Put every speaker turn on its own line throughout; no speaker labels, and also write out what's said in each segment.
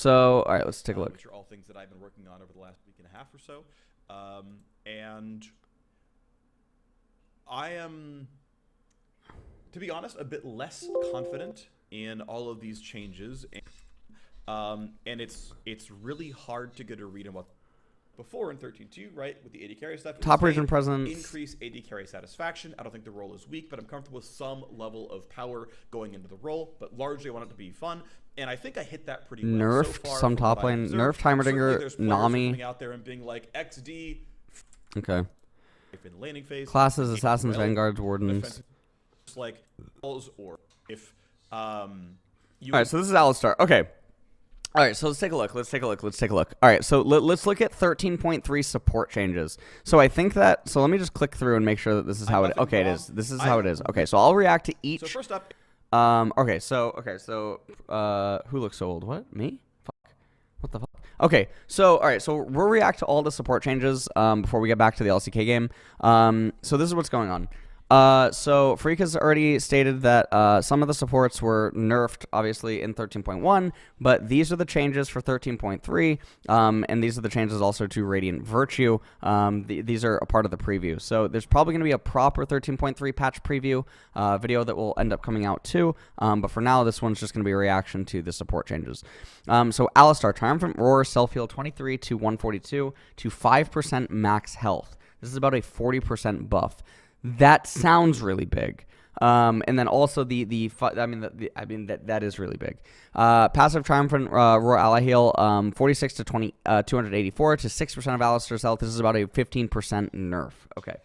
So, all right, let's take a look.
Which are all things that I've been working on over the last week and a half or so. And I am, to be honest, a bit less confident in all of these changes. And it's really hard to get a read on what before in 13.2, right, with the AD carry stuff.
Top region presence.
Increase AD carry satisfaction. I don't think the role is weak, but I'm comfortable with some level of power going into the role. But largely, I want it to be fun. And I think I hit that pretty well.
Nerfed
so far
some top lane. Nerfed Heimerdinger, Nami.
Coming out there and being like XD.
Okay.
In laning phase.
Classes, assassins, vanguards, wardens.
Just like or if you.
All right, so this is Alistar. Okay. All right, so let's take a look. All right, so let's look at 13.3 support changes. So I think that, so let me just click through and make sure that this is how it is. Okay, it is. This is how it is. Okay, so I'll react to each.
So first up.
Okay, so who looks so old? What? Me? Fuck. What the fuck? Okay, so all right, so we'll react to all the support changes before we get back to the LCK game. So this is what's going on. So Phreak has already stated that some of the supports were nerfed, obviously, in 13.1, but these are the changes for 13.3, and these are the changes also to Radiant Virtue. These are a part of the preview. So there's probably going to be a proper 13.3 patch preview video that will end up coming out too, but for now, this one's just going to be a reaction to the support changes. So Alistar, Triumphant Roar, self-heal 23 to 142 to 5% max health. This is about a 40% buff. That sounds really big. And then also that is really big. Passive Triumphant Roar Ally Heal 46 to 284 to 6% of Alistar's health. This is about a 15% nerf. Okay.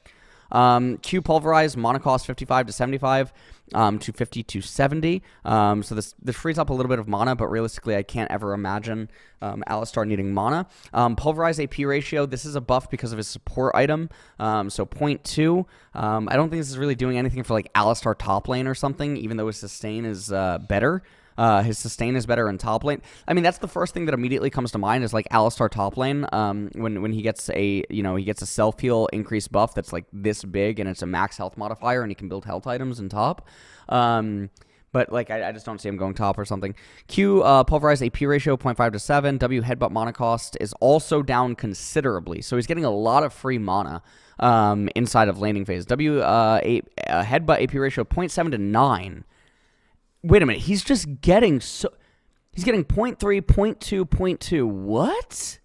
Q Pulverize, Mana cost 55 to 75 to 50 to 70. So this frees up a little bit of mana, but realistically, I can't ever imagine Alistar needing mana. Pulverize AP ratio, this is a buff because of his support item. So 0.2. I don't think this is really doing anything for like Alistar top lane or something, even though his sustain is better. His sustain is better in top lane. I mean, that's the first thing that immediately comes to mind is like Alistar top lane. When he gets a self heal increase buff that's like this big and it's a max health modifier and he can build health items in top. But like I just don't see him going top or something. Q Pulverize AP ratio 0.5 to 7. W Headbutt mana cost is also down considerably, so he's getting a lot of free mana inside of laning phase. W Headbutt AP ratio 0.7 to 9. Wait a minute, he's just getting he's getting 0.3, 0.2, 0.2. What?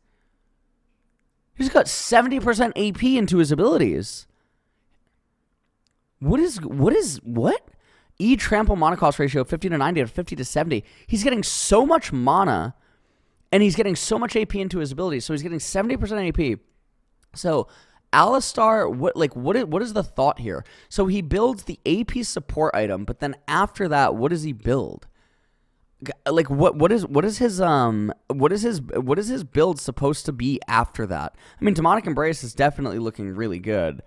He's got 70% AP into his abilities. What? E Trample mana cost ratio 50 to 90 to 50 to 70. He's getting so much mana and he's getting so much AP into his abilities. So he's getting 70% AP. So Alistar, what is the thought here? So he builds the AP support item, but then after that, what does he build? Like what is his build supposed to be after that? I mean, Demonic Embrace is definitely looking really good.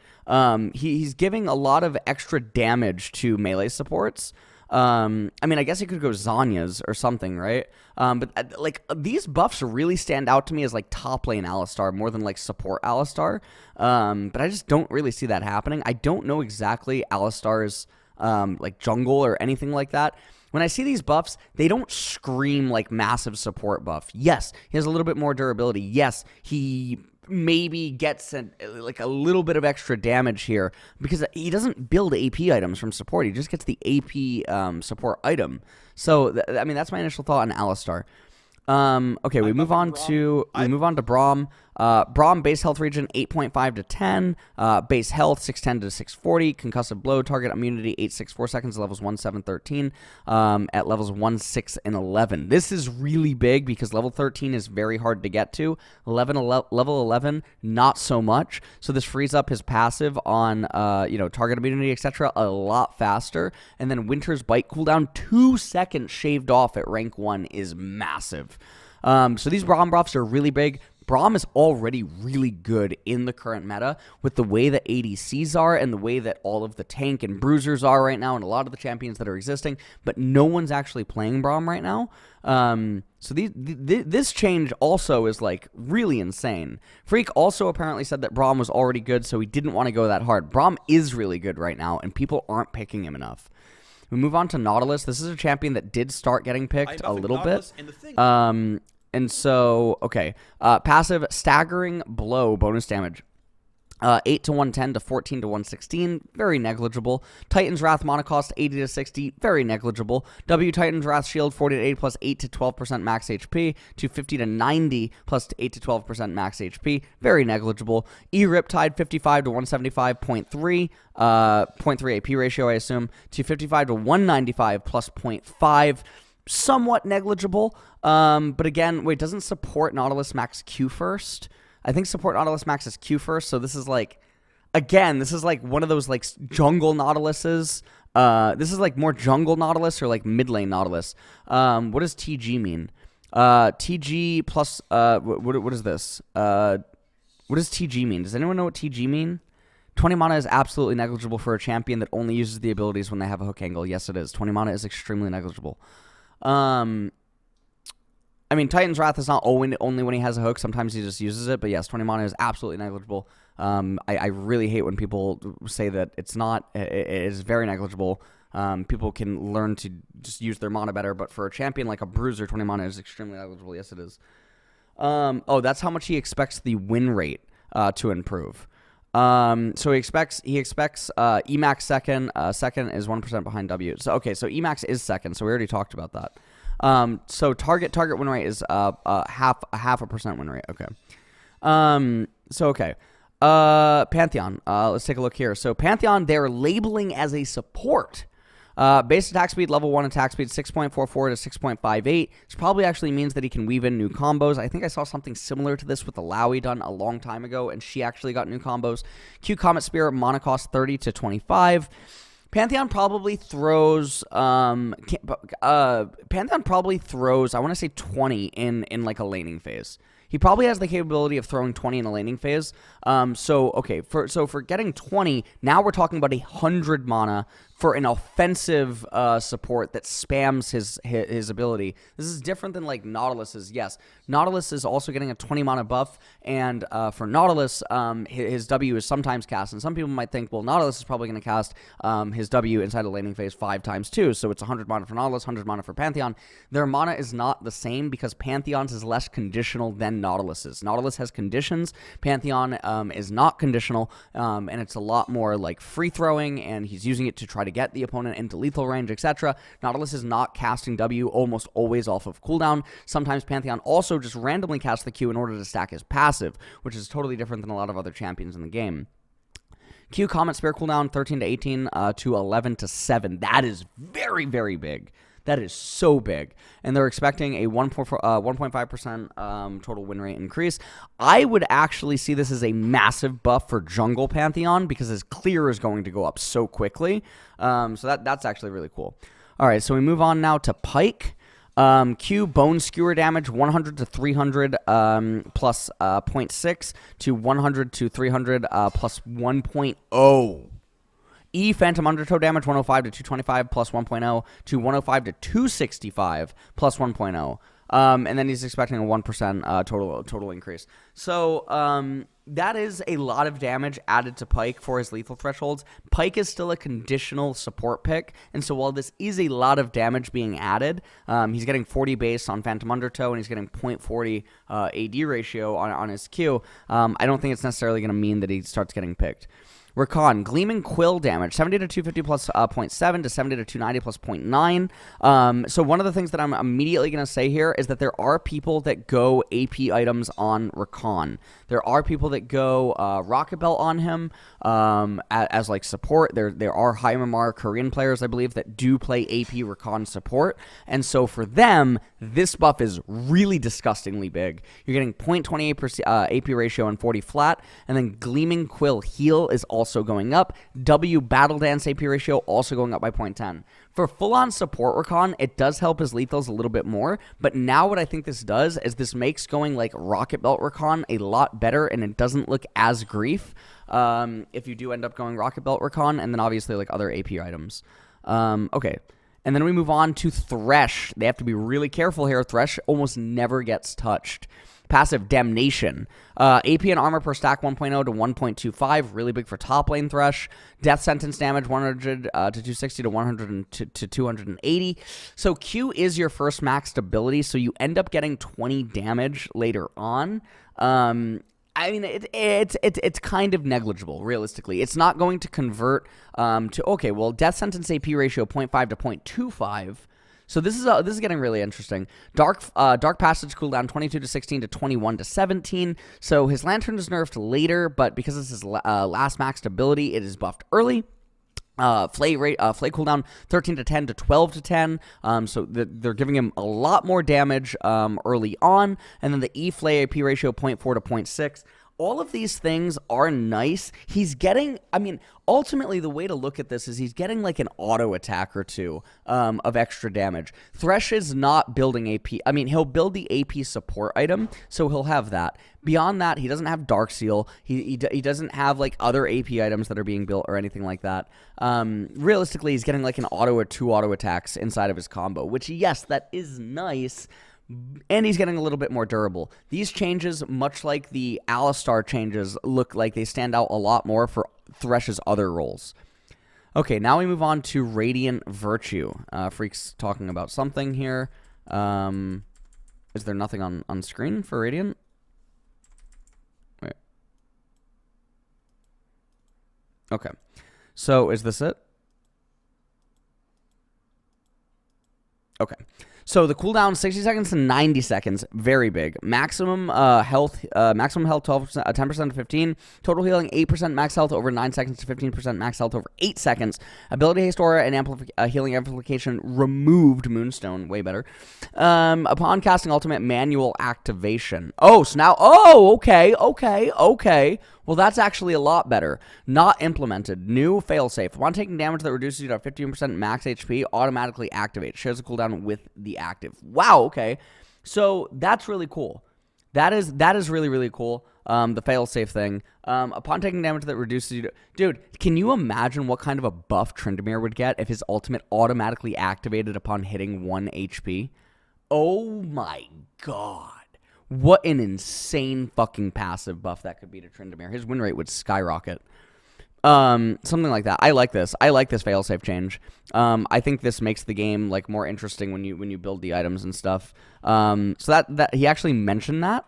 He's giving a lot of extra damage to melee supports. I mean, I guess he could go Zanya's or something, right? But like these buffs really stand out to me as like top lane Alistar more than like support Alistar. But I just don't really see that happening. I don't know exactly Alistar's like jungle or anything like that. When I see these buffs, they don't scream like massive support buff. Yes, he has a little bit more durability. Yes, he maybe gets like a little bit of extra damage here because he doesn't build AP items from support. He just gets the AP support item. So I mean, that's my initial thought on Alistar. Okay, we move on to Braum. Braum base health region 8.5 to 10, base health 610 to 640, concussive blow, target immunity 864 seconds, levels 1, 7, 13, at levels 1, 6, and 11. This is really big because level 13 is very hard to get to. Level 11, not so much. So this frees up his passive on, target immunity, etc. a lot faster. And then Winter's Bite cooldown 2 seconds shaved off at rank 1 is massive. So these Braum buffs are really big. Braum is already really good in the current meta with the way that ADCs are and the way that all of the tank and bruisers are right now and a lot of the champions that are existing, but no one's actually playing Braum right now. So this change also is like really insane. Phreak also apparently said that Braum was already good, so he didn't want to go that hard. Braum is really good right now, and people aren't picking him enough. We move on to Nautilus. This is a champion that did start getting picked a little bit. And so, okay. Passive, staggering blow, bonus damage. 8 to 110 to 14 to 116, very negligible. Titan's Wrath mana cost 80 to 60, very negligible. W Titan's Wrath shield 40 to 80 plus 8 to 12% max HP to 50 to 90 plus 8 to 12% max HP, very negligible. E Riptide 55 to 175.3, 0.3 AP ratio I assume, to 55 to 195 plus 0.5, somewhat negligible. But again, wait, doesn't support Nautilus max Q first? I think support Nautilus Max is Q first, so this is like, again, this is like one of those like jungle Nautiluses. This is like more jungle Nautilus or like mid lane Nautilus. What does TG mean? TG plus, what is this? What does TG mean? Does anyone know what TG mean? 20 mana is absolutely negligible for a champion that only uses the abilities when they have a hook angle. Yes, it is. 20 mana is extremely negligible. I mean, Titan's Wrath is not only when he has a hook. Sometimes he just uses it. But yes, 20 mana is absolutely negligible. I really hate when people say that it's not. It is very negligible. People can learn to just use their mana better. But for a champion like a Bruiser, 20 mana is extremely negligible. Yes, it is. Oh, that's how much he expects the win rate to improve. So he expects Emax second. Second is 1% behind W. So okay, so Emax is second. So we already talked about that. So target win rate is half a percent win rate. Okay. Okay. Pantheon. Let's take a look here. So Pantheon, they're labeling as a support. Base attack speed, level 1 attack speed, 6.44 to 6.58. This probably actually means that he can weave in new combos. I think I saw something similar to this with the Lowy done a long time ago, and she actually got new combos. Q Comet Spirit, mana cost 30 to 25. Pantheon probably throws Pantheon probably throws, I want to say 20 in like a laning phase. He probably has the capability of throwing 20 in a laning phase. For getting 20, now we're talking about 100 mana for an offensive support that spams his ability. This is different than like Nautilus's. Yes, Nautilus is also getting a 20 mana buff, and for Nautilus, his W is sometimes cast, and some people might think, well, Nautilus is probably going to cast his W inside a laning phase 5 times too, so it's 100 mana for Nautilus, 100 mana for Pantheon. Their mana is not the same because Pantheon's is less conditional than Nautilus's. Nautilus has conditions, Pantheon is not conditional, and it's a lot more like free throwing, and he's using it to try to get the opponent into lethal range, etc. Nautilus is not casting W almost always off of cooldown. Sometimes Pantheon also just randomly casts the Q in order to stack his passive, which is totally different than a lot of other champions in the game. Q Comet Spear cooldown 13 to 18 to 11 to 7. That is very, very big. That is so big. And they're expecting a 1.5% total win rate increase. I would actually see this as a massive buff for Jungle Pantheon because his clear is going to go up so quickly. So that's actually really cool. All right, so we move on now to Pyke. Q Bone Skewer damage 100 to 300 plus 0.6 to 100 to 300 plus 1.0. E Phantom Undertow damage 105 to 225 plus 1.0 to 105 to 265 plus 1.0. And then he's expecting a 1% total increase. So that is a lot of damage added to Pyke for his lethal thresholds. Pyke is still a conditional support pick, and so while this is a lot of damage being added, he's getting 40 base on Phantom Undertow, and he's getting 0.40 AD ratio on his Q. I don't think it's necessarily going to mean that he starts getting picked. Rakan, Gleaming Quill damage, 70 to 250 plus 0.7 to 70 to 290 plus 0.9. So one of the things that I'm immediately going to say here is that there are people that go AP items on Rakan. There are people that go Rocket Belt on him as like support. There are high MMR Korean players, I believe, that do play AP Rakan support. And so for them, this buff is really disgustingly big. You're getting 0.28% AP ratio and 40 flat, and then Gleaming Quill heal is also going up. W Battle Dance AP ratio also going up by 0.10. For full-on support Rakan, it does help his lethals a little bit more, but now what I think this does is this makes going like Rocket Belt Rakan a lot better, and it doesn't look as grief if you do end up going Rocket Belt Rakan, and then obviously like other AP items. Okay. And then we move on to Thresh. They have to be really careful here. Thresh almost never gets touched. Passive Damnation. AP and armor per stack 1.0 to 1.25. Really big for top lane Thresh. Death sentence damage 100 to 260 to 100 to 280. So Q is your first maxed ability, so you end up getting 20 damage later on. I mean, it's kind of negligible, realistically. It's not going to convert to, okay, well, death sentence AP ratio 0.5 to 0.25. So this is getting really interesting. Dark Passage cooldown 22 to 16 to 21 to 17. So his Lantern is nerfed later, but because it's his last maxed ability, it is buffed early. Flay cooldown 13 to 10 to 12 to 10. So they're giving him a lot more damage early on. And then the E Flay AP ratio 0.4 to 0.6. All of these things are nice. He's getting, I mean, ultimately the way to look at this is he's getting like an auto attack or two of extra damage. Thresh is not building AP. I mean, he'll build the AP support item, so he'll have that. Beyond that, he doesn't have Dark Seal. He doesn't have like other AP items that are being built or anything like that. Realistically, he's getting like an auto or two auto attacks inside of his combo, which, yes, that is nice. And he's getting a little bit more durable. These changes, much like the Alistar changes, look like they stand out a lot more for Thresh's other roles. Okay, now we move on to Radiant Virtue. Phreak's talking about something here. Is there nothing on screen for Radiant? Wait. Okay. So, is this it? Okay. So the cooldown 60 seconds to 90 seconds, very big. Maximum health 12%, 10% to 15. Total healing 8% max health over 9 seconds to 15% max health over 8 seconds. Ability haste aura and healing amplification removed. Moonstone, way better. Upon casting ultimate, manual activation. Oh, so now, okay. Well, that's actually a lot better. Not implemented. New failsafe. Upon taking damage that reduces you to 15% max HP, automatically activate. Shares a cooldown with the active. Wow, okay. So that's really cool. That is really, really cool. The failsafe thing. Upon taking damage that reduces you to... Dude, can you imagine what kind of a buff Tryndamere would get if his ultimate automatically activated upon hitting 1 HP? Oh my god. What an insane fucking passive buff that could be to Tryndamere. His win rate would skyrocket. Something like that. I like this. I like this failsafe change. I think this makes the game like more interesting when you build the items and stuff. So that he actually mentioned that.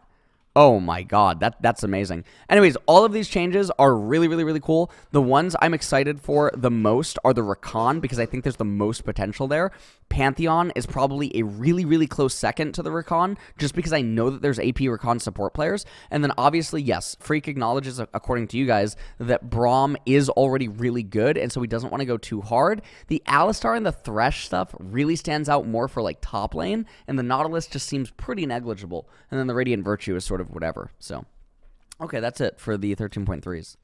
Oh my god, that's amazing. Anyways, all of these changes are really, really, really cool. The ones I'm excited for the most are the Rakan, because I think there's the most potential there. Pantheon is probably a really, really close second to the Rakan, just because I know that there's AP Rakan support players. And then obviously, yes, Phreak acknowledges, according to you guys, that Braum is already really good, and so he doesn't want to go too hard. The Alistar and the Thresh stuff really stands out more for like top lane, and the Nautilus just seems pretty negligible. And then the Radiant Virtue is sort of whatever. So, okay, that's it for the 13.3s.